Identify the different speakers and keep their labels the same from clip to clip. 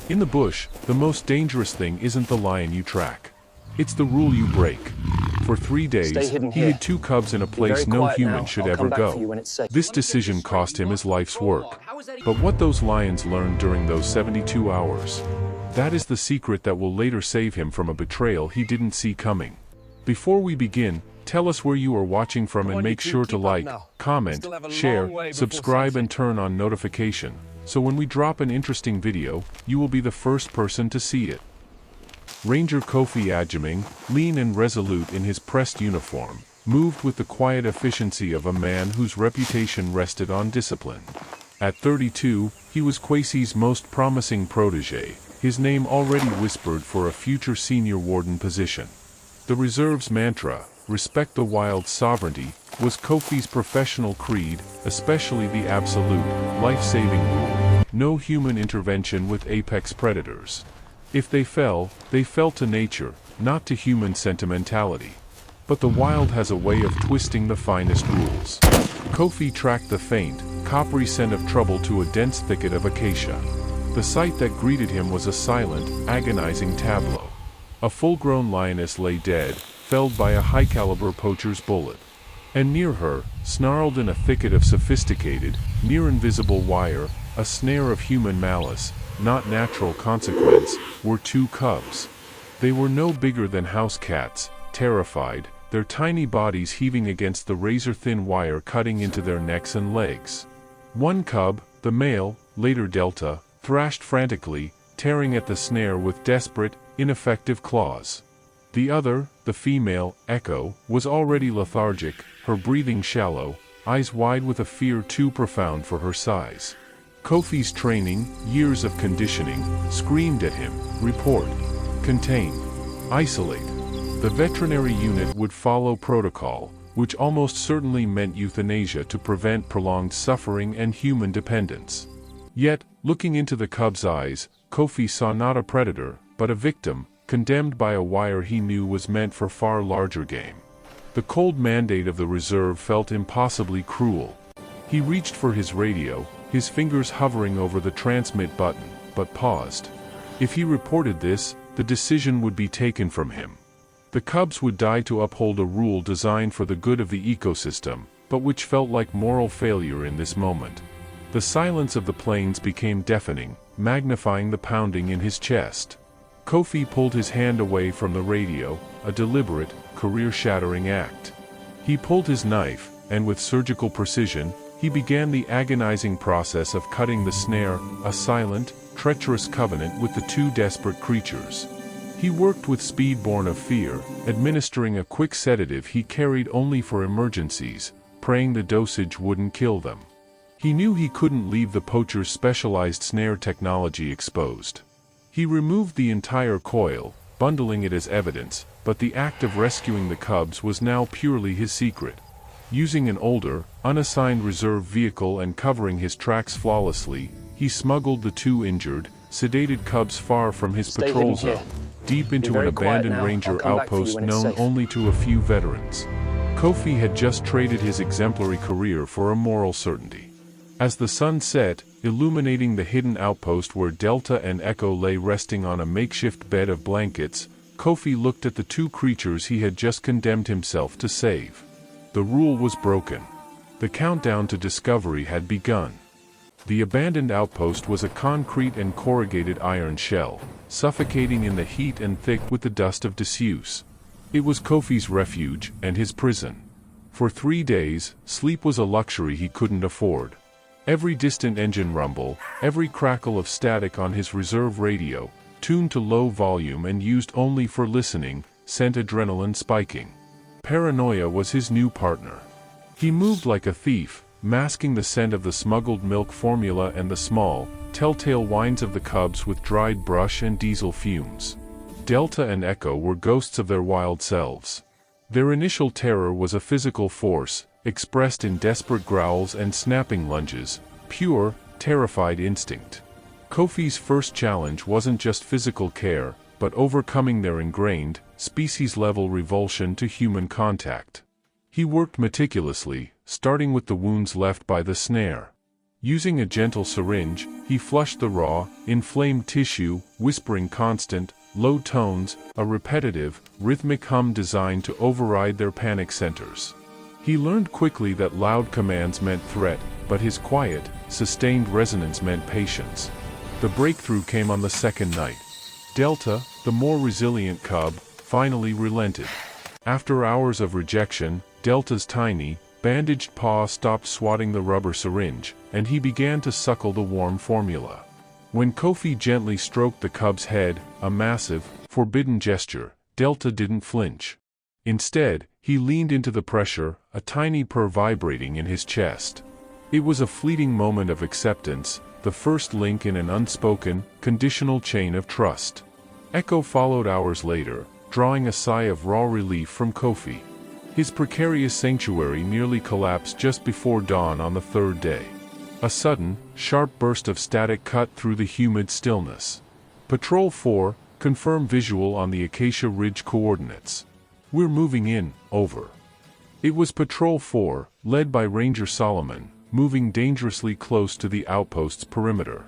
Speaker 1: In the bush, the most dangerous thing isn't the lion you track. It's the rule you break. For 3 days, he hid 2 cubs in a place no human should ever go. This decision cost him his life's work. But what those lions learned during those 72 hours, that is the secret that will later save him from a betrayal he didn't see coming. Before we begin, tell us where you are watching from and make sure to like, comment, share, subscribe and turn on notification, so when we drop an interesting video, you will be the first person to see it. Ranger Kofi Agyemang, lean and resolute in his pressed uniform, moved with the quiet efficiency of a man whose reputation rested on discipline. At 32, he was Kwesi's most promising protege, his name already whispered for a future senior warden position. The reserve's mantra, "Respect the wild's sovereignty," was Kofi's professional creed, especially the absolute, life-saving rule: no human intervention with apex predators. If they fell to nature, not to human sentimentality. But the wild has a way of twisting the finest rules. Kofi tracked the faint, coppery scent of trouble to a dense thicket of acacia. The sight that greeted him was a silent, agonizing tableau. A full-grown lioness lay dead, felled by a high-caliber poacher's bullet. And near her, snarled in a thicket of sophisticated, near-invisible wire, a snare of human malice, not natural consequence, were 2 cubs. They were no bigger than house cats, terrified, their tiny bodies heaving against the razor-thin wire cutting into their necks and legs. One cub, the male, later Delta, thrashed frantically, tearing at the snare with desperate, ineffective claws. The other, the female, Echo, was already lethargic, her breathing shallow, eyes wide with a fear too profound for her size. Kofi's training, years of conditioning, screamed at him: report, contain, isolate. The veterinary unit would follow protocol, which almost certainly meant euthanasia to prevent prolonged suffering and human dependence. Yet, looking into the cub's eyes, Kofi saw not a predator, but a victim, condemned by a wire he knew was meant for far larger game. The cold mandate of the reserve felt impossibly cruel. He reached for his radio, his fingers hovering over the transmit button, but paused. If he reported this, the decision would be taken from him. The cubs would die to uphold a rule designed for the good of the ecosystem, but which felt like moral failure in this moment. The silence of the plains became deafening, magnifying the pounding in his chest. Kofi pulled his hand away from the radio, a deliberate, career-shattering act. He pulled his knife, and with surgical precision, he began the agonizing process of cutting the snare, a silent, treacherous covenant with the 2 desperate creatures. He worked with speed born of fear, administering a quick sedative he carried only for emergencies, praying the dosage wouldn't kill them. He knew he couldn't leave the poacher's specialized snare technology exposed. He removed the entire coil, bundling it as evidence, but the act of rescuing the cubs was now purely his secret. Using an older, unassigned reserve vehicle and covering his tracks flawlessly, he smuggled the 2 injured, sedated cubs far from his patrol zone, deep into an abandoned ranger outpost known only to a few veterans. Kofi had just traded his exemplary career for a moral certainty. As the sun set, illuminating the hidden outpost where Delta and Echo lay resting on a makeshift bed of blankets, Kofi looked at the 2 creatures he had just condemned himself to save. The rule was broken. The countdown to discovery had begun. The abandoned outpost was a concrete and corrugated iron shell, suffocating in the heat and thick with the dust of disuse. It was Kofi's refuge, and his prison. For 3 days, sleep was a luxury he couldn't afford. Every distant engine rumble, every crackle of static on his reserve radio, tuned to low volume and used only for listening, sent adrenaline spiking. Paranoia was his new partner. He moved like a thief, masking the scent of the smuggled milk formula and the small, telltale whines of the cubs with dried brush and diesel fumes. Delta and Echo were ghosts of their wild selves. Their initial terror was a physical force, expressed in desperate growls and snapping lunges, pure, terrified instinct. Kofi's first challenge wasn't just physical care, but overcoming their ingrained, species-level revulsion to human contact. He worked meticulously, starting with the wounds left by the snare. Using a gentle syringe, he flushed the raw, inflamed tissue, whispering constant, low tones, a repetitive, rhythmic hum designed to override their panic centers. He learned quickly that loud commands meant threat, but his quiet, sustained resonance meant patience. The breakthrough came on the second night. Delta, the more resilient cub, finally relented. After hours of rejection, Delta's tiny, bandaged paw stopped swatting the rubber syringe, and he began to suckle the warm formula. When Kofi gently stroked the cub's head, a massive, forbidden gesture, Delta didn't flinch. Instead, he leaned into the pressure, a tiny purr vibrating in his chest. It was a fleeting moment of acceptance, the first link in an unspoken, conditional chain of trust. Echo followed hours later, drawing a sigh of raw relief from Kofi. His precarious sanctuary nearly collapsed just before dawn on the third day. A sudden, sharp burst of static cut through the humid stillness. Patrol 4, confirm visual on the Acacia Ridge coordinates. We're moving in, over. It was Patrol 4, led by Ranger Solomon, moving dangerously close to the outpost's perimeter.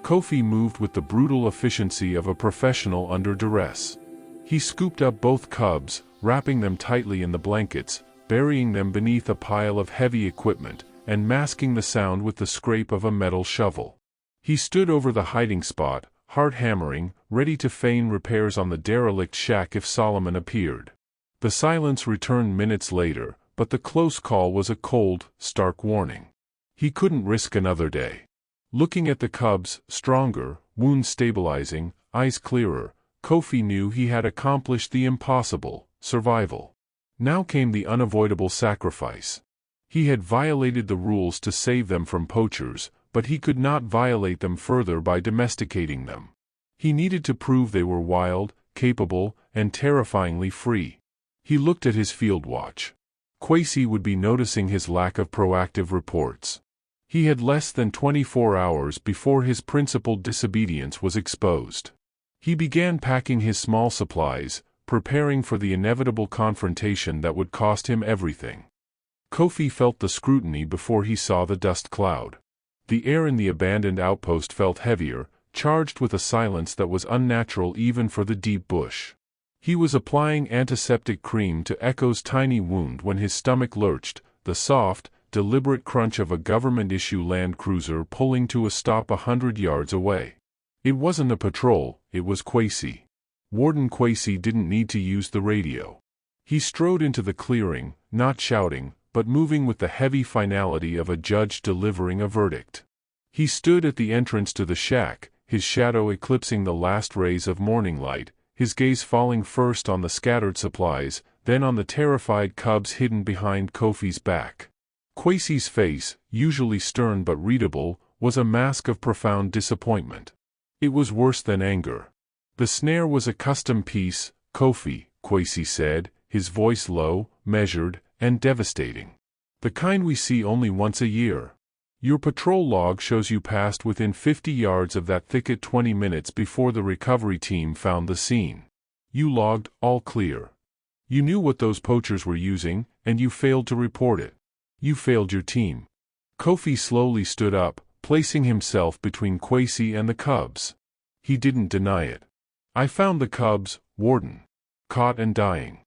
Speaker 1: Kofi moved with the brutal efficiency of a professional under duress. He scooped up both cubs, wrapping them tightly in the blankets, burying them beneath a pile of heavy equipment, and masking the sound with the scrape of a metal shovel. He stood over the hiding spot, heart hammering, ready to feign repairs on the derelict shack if Solomon appeared. The silence returned minutes later, but the close call was a cold, stark warning. He couldn't risk another day. Looking at the cubs, stronger, wounds stabilizing, eyes clearer, Kofi knew he had accomplished the impossible, survival. Now came the unavoidable sacrifice. He had violated the rules to save them from poachers, but he could not violate them further by domesticating them. He needed to prove they were wild, capable, and terrifyingly free. He looked at his field watch. Kwesi would be noticing his lack of proactive reports. He had less than 24 hours before his principled disobedience was exposed. He began packing his small supplies, preparing for the inevitable confrontation that would cost him everything. Kofi felt the scrutiny before he saw the dust cloud. The air in the abandoned outpost felt heavier, charged with a silence that was unnatural even for the deep bush. He was applying antiseptic cream to Echo's tiny wound when his stomach lurched, the soft, deliberate crunch of a government-issue Land Cruiser pulling to a stop 100 yards away. It wasn't a patrol, it was Kwesi. Warden Kwesi didn't need to use the radio. He strode into the clearing, not shouting, but moving with the heavy finality of a judge delivering a verdict. He stood at the entrance to the shack, his shadow eclipsing the last rays of morning light, his gaze falling first on the scattered supplies, then on the terrified cubs hidden behind Kofi's back. Kwesi's face, usually stern but readable, was a mask of profound disappointment. It was worse than anger. The snare was a custom piece, Kofi, Kwesi said, his voice low, measured, and devastating. The kind we see only once a year. Your patrol log shows you passed within 50 yards of that thicket 20 minutes before the recovery team found the scene. You logged, all clear. You knew what those poachers were using, and you failed to report it. You failed your team. Kofi slowly stood up, placing himself between Kwesi and the cubs. He didn't deny it. I found the cubs, Warden. Caught and dying.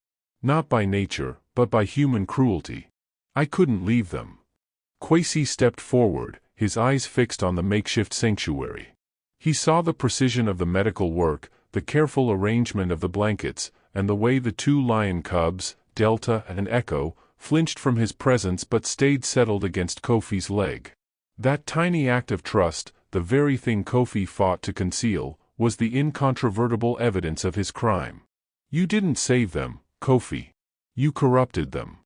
Speaker 1: Not by nature, but by human cruelty. I couldn't leave them. Kwesi stepped forward, his eyes fixed on the makeshift sanctuary. He saw the precision of the medical work, the careful arrangement of the blankets, and the way the two lion cubs, Delta and Echo, flinched from his presence but stayed settled against Kofi's leg. That tiny act of trust, the very thing Kofi fought to conceal, was the incontrovertible evidence of his crime. You didn't save them, Kofi. You corrupted them.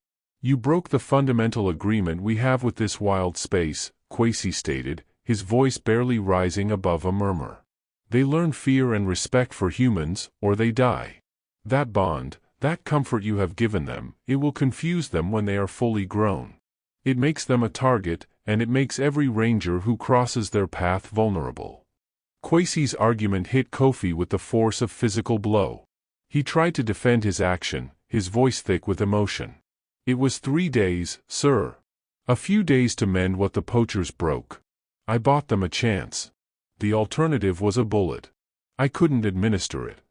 Speaker 1: You broke the fundamental agreement we have with this wild space, Kwesi stated, his voice barely rising above a murmur. They learn fear and respect for humans, or they die. That bond, that comfort you have given them, it will confuse them when they are fully grown. It makes them a target, and it makes every ranger who crosses their path vulnerable. Kwesi's argument hit Kofi with the force of physical blow. He tried to defend his action, his voice thick with emotion. It was 3 days, sir. A few days to mend what the poachers broke. I bought them a chance. The alternative was a bullet. I couldn't administer it.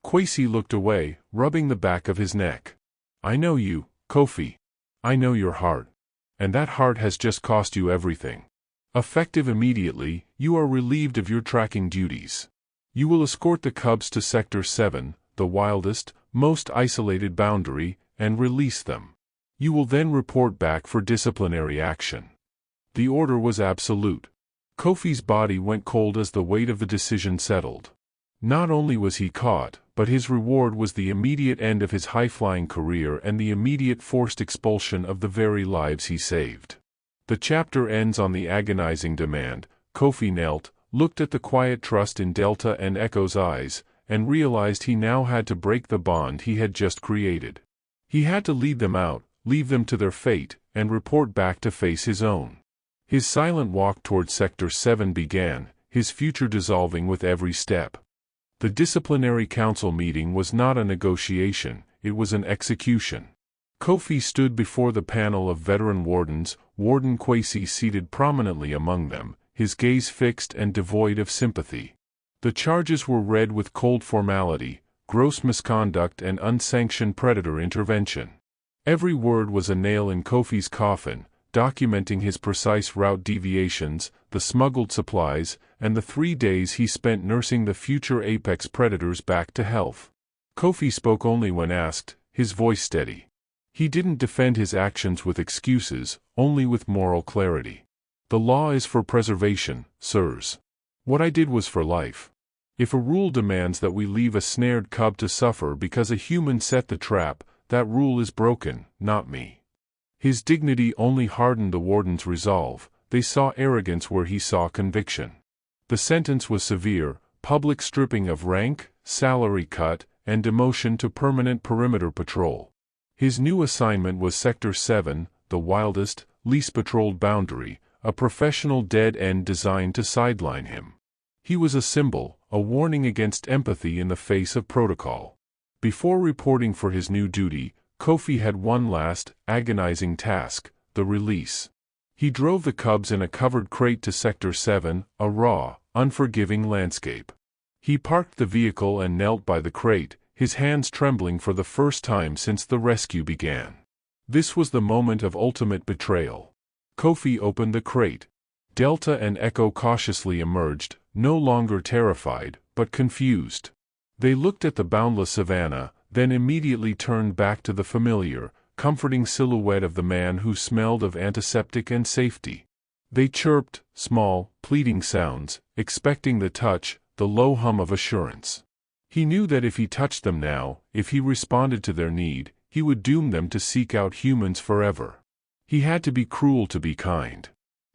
Speaker 1: Kwesi looked away, rubbing the back of his neck. I know you, Kofi. I know your heart. And that heart has just cost you everything. Effective immediately, you are relieved of your tracking duties. You will escort the cubs to Sector 7, the wildest, most isolated boundary, and release them. You will then report back for disciplinary action. The order was absolute. Kofi's body went cold as the weight of the decision settled. Not only was he caught, but his reward was the immediate end of his high-flying career and the immediate forced expulsion of the very lives he saved. The chapter ends on the agonizing demand. Kofi knelt, looked at the quiet trust in Delta and Echo's eyes, and realized he now had to break the bond he had just created. He had to lead them out, leave them to their fate, and report back to face his own. His silent walk toward Sector 7 began, his future dissolving with every step. The disciplinary council meeting was not a negotiation, it was an execution. Kofi stood before the panel of veteran wardens, Warden Kwesi seated prominently among them, his gaze fixed and devoid of sympathy. The charges were read with cold formality: gross misconduct and unsanctioned predator intervention. Every word was a nail in Kofi's coffin, documenting his precise route deviations, the smuggled supplies, and the 3 days he spent nursing the future apex predators back to health. Kofi spoke only when asked, his voice steady. He didn't defend his actions with excuses, only with moral clarity. The law is for preservation, sirs. What I did was for life. If a rule demands that we leave a snared cub to suffer because a human set the trap, that rule is broken, not me. His dignity only hardened the warden's resolve. They saw arrogance where he saw conviction. The sentence was severe: public stripping of rank, salary cut, and demotion to permanent perimeter patrol. His new assignment was Sector 7, the wildest, least patrolled boundary, a professional dead end designed to sideline him. He was a symbol, a warning against empathy in the face of protocol. Before reporting for his new duty, Kofi had one last, agonizing task: the release. He drove the cubs in a covered crate to Sector 7, a raw, unforgiving landscape. He parked the vehicle and knelt by the crate, his hands trembling for the first time since the rescue began. This was the moment of ultimate betrayal. Kofi opened the crate. Delta and Echo cautiously emerged, no longer terrified, but confused. They looked at the boundless savannah, then immediately turned back to the familiar, comforting silhouette of the man who smelled of antiseptic and safety. They chirped, small, pleading sounds, expecting the touch, the low hum of assurance. He knew that if he touched them now, if he responded to their need, he would doom them to seek out humans forever. He had to be cruel to be kind.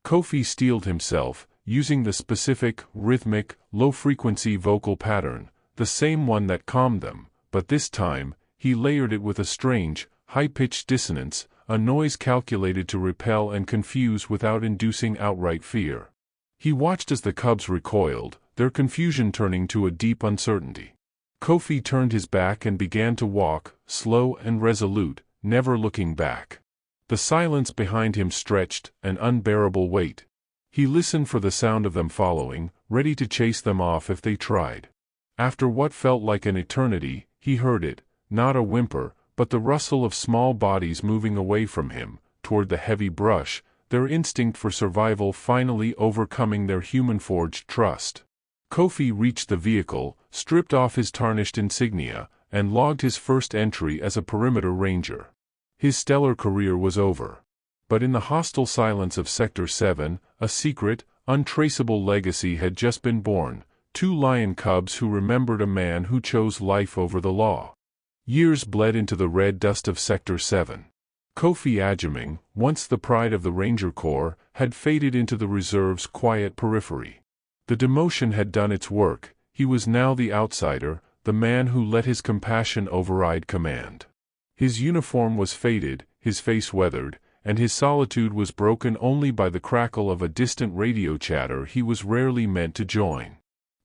Speaker 1: Kofi steeled himself, using the specific, rhythmic, low-frequency vocal pattern, the same one that calmed them, but this time, he layered it with a strange, high-pitched dissonance, a noise calculated to repel and confuse without inducing outright fear. He watched as the cubs recoiled, their confusion turning to a deep uncertainty. Kofi turned his back and began to walk, slow and resolute, never looking back. The silence behind him stretched, an unbearable weight. He listened for the sound of them following, ready to chase them off if they tried. After what felt like an eternity, he heard it, not a whimper, but the rustle of small bodies moving away from him, toward the heavy brush, their instinct for survival finally overcoming their human-forged trust. Kofi reached the vehicle, stripped off his tarnished insignia, and logged his first entry as a perimeter ranger. His stellar career was over. But in the hostile silence of Sector 7, a secret, untraceable legacy had just been born: 2 lion cubs who remembered a man who chose life over the law. Years bled into the red dust of Sector 7. Kofi Agyemang, once the pride of the Ranger Corps, had faded into the reserve's quiet periphery. The demotion had done its work. He was now the outsider, the man who let his compassion override command. His uniform was faded, his face weathered, and his solitude was broken only by the crackle of a distant radio chatter he was rarely meant to join.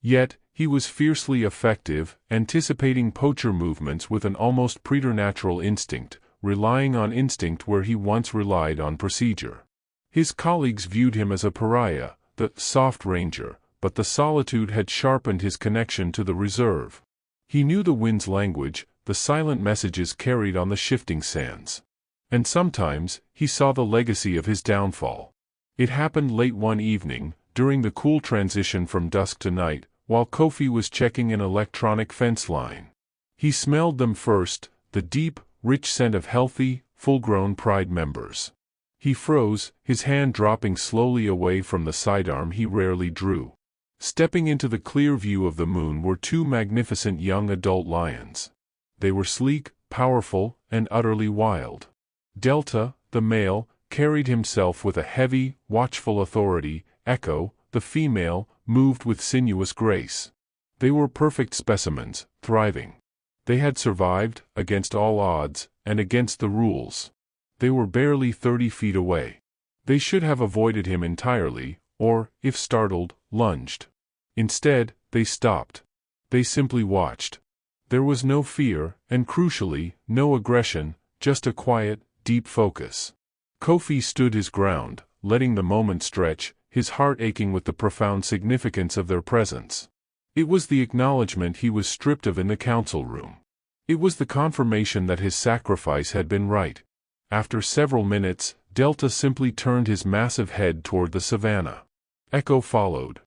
Speaker 1: Yet, he was fiercely effective, anticipating Poacher movements with an almost preternatural instinct, relying on instinct where he once relied on procedure. His colleagues viewed him as a pariah, the soft ranger, but the solitude had sharpened his connection to the reserve. He knew the wind's language, the silent messages carried on the shifting sands. And sometimes, he saw the legacy of his downfall. It happened late one evening, during the cool transition from dusk to night, while Kofi was checking an electronic fence line. He smelled them first, the deep, rich scent of healthy, full-grown Pride members. He froze, his hand dropping slowly away from the sidearm he rarely drew. Stepping into the clear view of the moon were two magnificent young adult lions. They were sleek, powerful, and utterly wild. Delta, the male, carried himself with a heavy, watchful authority. Echo, the female, moved with sinuous grace. They were perfect specimens, thriving. They had survived, against all odds, and against the rules. They were barely 30 feet away. They should have avoided him entirely, or, if startled, lunged. Instead, they stopped. They simply watched. There was no fear, and crucially, no aggression, just a quiet, deep focus. Kofi stood his ground, letting the moment stretch, his heart aching with the profound significance of their presence. It was the acknowledgement he was stripped of in the council room. It was the confirmation that his sacrifice had been right. After several minutes, Delta simply turned his massive head toward the savannah. Echo followed.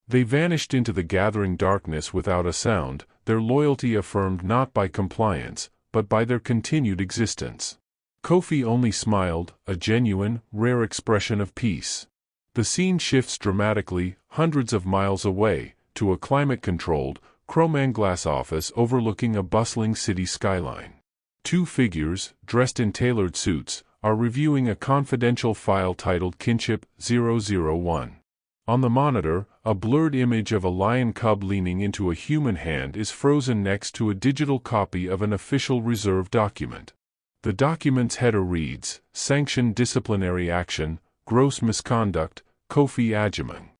Speaker 1: They vanished into the gathering darkness without a sound, their loyalty affirmed not by compliance, but by their continued existence. Kofi only smiled, a genuine, rare expression of peace. The scene shifts dramatically, hundreds of miles away, to a climate-controlled, chrome-glass office overlooking a bustling city skyline. Two figures, dressed in tailored suits, are reviewing a confidential file titled Kinship 001. On the monitor, a blurred image of a lion cub leaning into a human hand is frozen next to a digital copy of an official reserve document. The document's header reads, "Sanctioned Disciplinary Action, Gross Misconduct, Kofi Agyemang."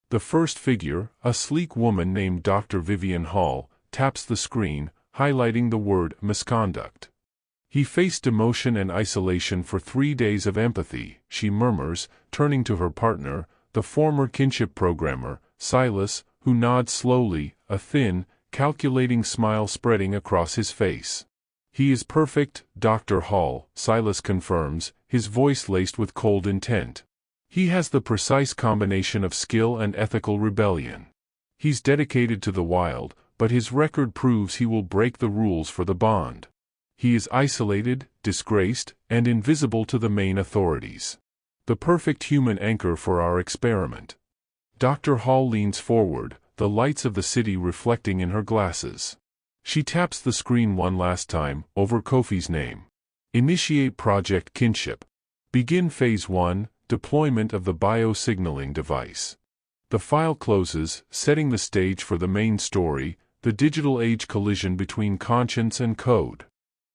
Speaker 1: The first figure, a sleek woman named Dr. Vivian Hall, taps the screen, highlighting the word misconduct. "He faced demotion and isolation for 3 days of empathy," she murmurs, turning to her partner, the former kinship programmer, Silas, who nods slowly, a thin, calculating smile spreading across his face. "He is perfect, Dr. Hall," Silas confirms, his voice laced with cold intent. "He has the precise combination of skill and ethical rebellion. He's dedicated to the wild, but his record proves he will break the rules for the bond. He is isolated, disgraced, and invisible to the main authorities. The perfect human anchor for our experiment." Dr. Hall leans forward, the lights of the city reflecting in her glasses. She taps the screen one last time, over Kofi's name. "Initiate Project KINSHIP. Begin Phase 1, Deployment of the Biosignaling Device." The file closes, setting the stage for the main story, the digital age collision between conscience and code.